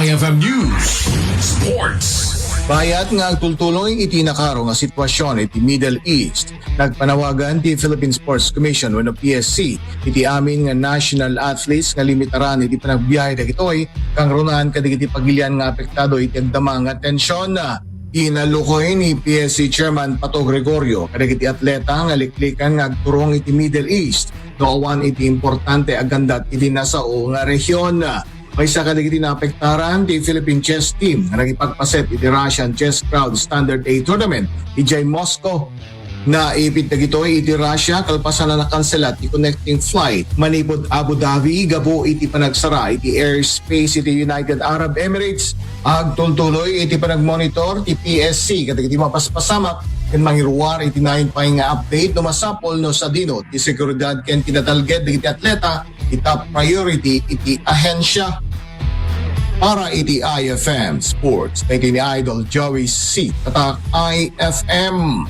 IFM News Sports. Bayat nga agtultuloy iti nakaro nga sitwasyon iti Middle East. Nagpanawagan ti Philippine Sports Commission wenno PSC iti amin nga national athletes nga limitaran iti panagbiyahe dagitoy kang runaan kadagiti pagilian nga apektado iti agdama nga tensyon. Inalukoy ni PSC Chairman Pato Gregorio kadagiti atleta nga liklikan nga agturong iti Middle East. Doawan iti importante agandat iti nasao nga rehiyon. May sa kadagiti naapektaran ti Philippine Chess Team nga nagipagpaset iti Russian Chess Crowd Standard A Tournament iti Moscow. Naipit na gitoy iti Russia kalpasan na nakanselat ti connecting flight manipod Abu Dhabi gabo iti panagsara iti airspace iti United Arab Emirates. Agtultuloy iti panagmonitor ti PSC kadagiti mapaspasamak ken mangiruwar iti nainpay nga update no masapol no sa dino ti seguridad ken kinatalged dagiti atleta iti top priority iti ahensya. Para iti IFM Sports, thank you ni Idol Joey C. Tatak IFM.